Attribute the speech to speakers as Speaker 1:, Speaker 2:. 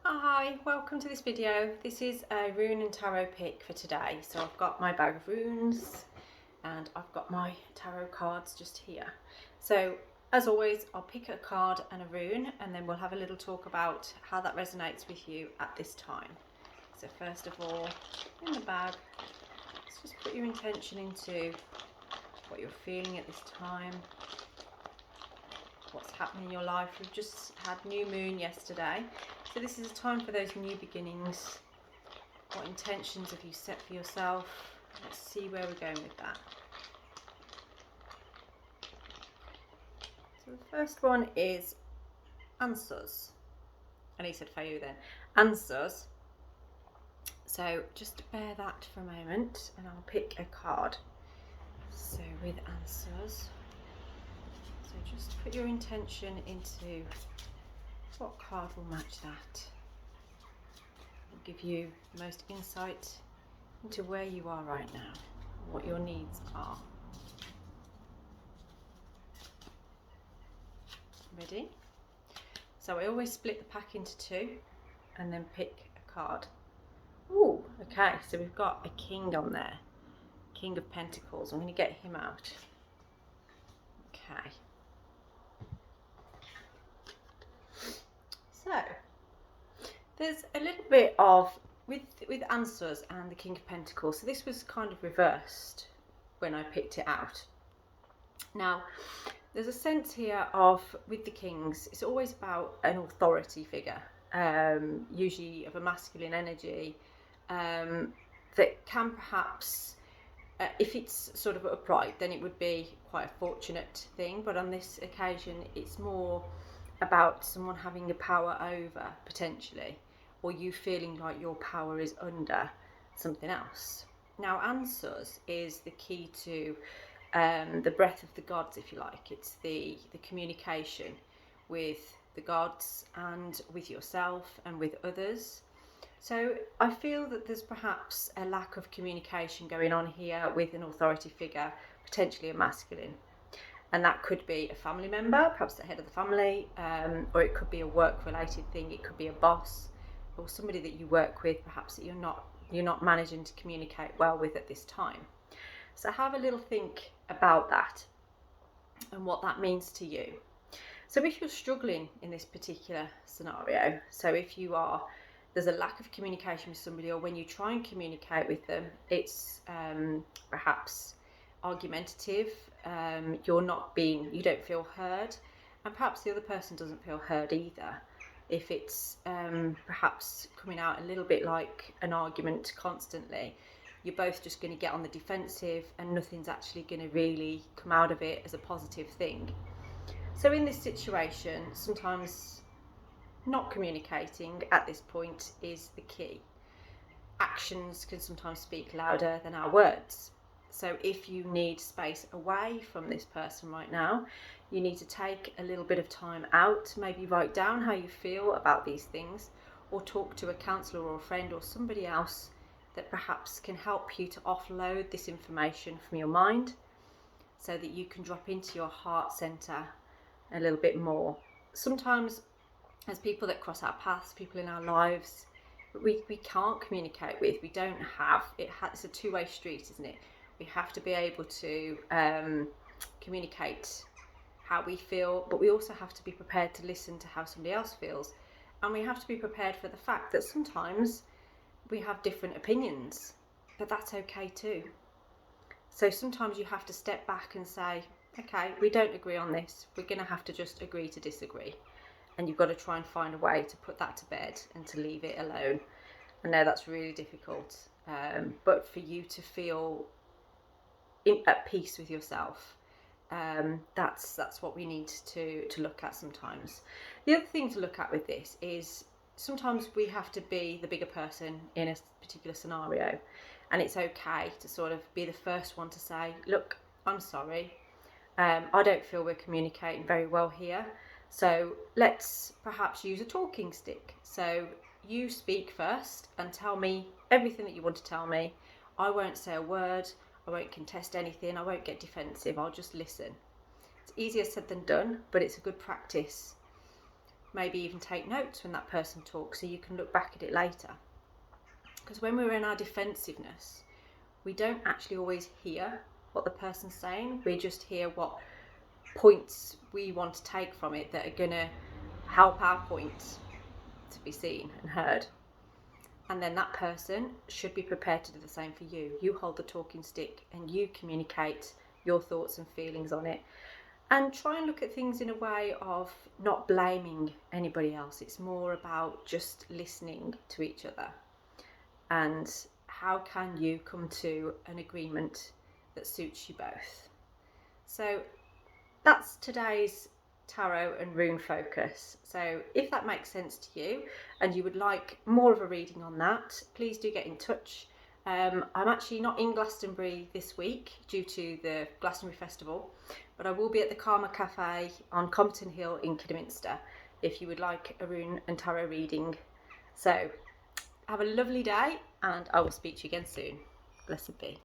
Speaker 1: Hi, welcome to this video. This is a rune and tarot pick for today. So I've got my bag of runes and I've got my tarot cards just here. So as always, I'll pick a card and a rune and then we'll have a little talk about how that resonates with you at this time. So first of all, in the bag, let's just put your intention into what you're feeling at this time. What's happening in your life. We've just had new moon yesterday, so this is a time for those new beginnings. What intentions have you set for yourself? Let's see where we're going with that. So the first one is Ansuz. And he said for you then. Ansuz. So just bear that for a moment and I'll pick a card. So with Ansuz, so just put your intention into what card will match that. It'll give you the most insight into where you are right now, what your needs are. Ready? So I always split the pack into two and then pick a card. Ooh, okay, so we've got a king on there. King of Pentacles. I'm going to get him out. Okay. So, there's a little bit of, with Ansuz and the King of Pentacles, so this was kind of reversed when I picked it out. Now, there's a sense here of, with the Kings, it's always about an authority figure, usually of a masculine energy, that can perhaps, if it's sort of upright, then it would be quite a fortunate thing, but on this occasion, it's more about someone having a power over, potentially, or you feeling like your power is under something else. Now, Ansuz is the key to the breath of the gods, if you like. It's the communication with the gods and with yourself and with others. So I feel that there's perhaps a lack of communication going on here with an authority figure, potentially a masculine. And that could be a family member, perhaps the head of the family, or it could be a work-related thing. It could be a boss or somebody that you work with, perhaps that you're not managing to communicate well with at this time. So have a little think about that and what that means to you. So if you're struggling in this particular scenario, so if there's a lack of communication with somebody, or when you try and communicate with them, it's perhaps argumentative, you don't feel heard, and perhaps the other person doesn't feel heard either. If it's perhaps coming out a little bit like an argument constantly, you're both just going to get on the defensive and nothing's actually going to really come out of it as a positive thing. So in this situation, sometimes not communicating at this point is the key. Actions can sometimes speak louder than our words. So if you need space away from this person right now, you need to take a little bit of time out, maybe write down how you feel about these things, or talk to a counsellor or a friend or somebody else that perhaps can help you to offload this information from your mind so that you can drop into your heart centre a little bit more. Sometimes as people that cross our paths, people in our lives, we can't communicate with, we don't have, it's a two-way street, isn't it? We have to be able to communicate how we feel, but we also have to be prepared to listen to how somebody else feels. And we have to be prepared for the fact that sometimes we have different opinions, but that's okay too. So sometimes you have to step back and say, okay, we don't agree on this. We're going to have to just agree to disagree. And you've got to try and find a way to put that to bed and to leave it alone. I know that's really difficult, but for you to feel at peace with yourself, that's what we need to look at sometimes. The other thing to look at with this is sometimes we have to be the bigger person in a particular scenario, and it's okay to sort of be the first one to say, look, I'm sorry, I don't feel we're communicating very well here, so let's perhaps use a talking stick. So you speak first and tell me everything that you want to tell me. I won't say a word, I won't contest anything, I won't get defensive, I'll just listen. It's easier said than done, but it's a good practice. maybe even take notes when that person talks so you can look back at it later. Because when we're in our defensiveness, we don't actually always hear what the person's saying. We just hear what points we want to take from it that are going to help our point to be seen and heard. And then that person should be prepared to do the same for you. You hold the talking stick and you communicate your thoughts and feelings on it. And try and look at things in a way of not blaming anybody else. It's more about just listening to each other. And how can you come to an agreement that suits you both? So that's today's tarot and rune focus. So if that makes sense to you and you would like more of a reading on that, please do get in touch. I'm actually not in Glastonbury this week due to the Glastonbury Festival, but I will be at the Karma Cafe on Compton Hill in Kidderminster if you would like a rune and tarot reading. So have a lovely day and I will speak to you again soon. Blessed be.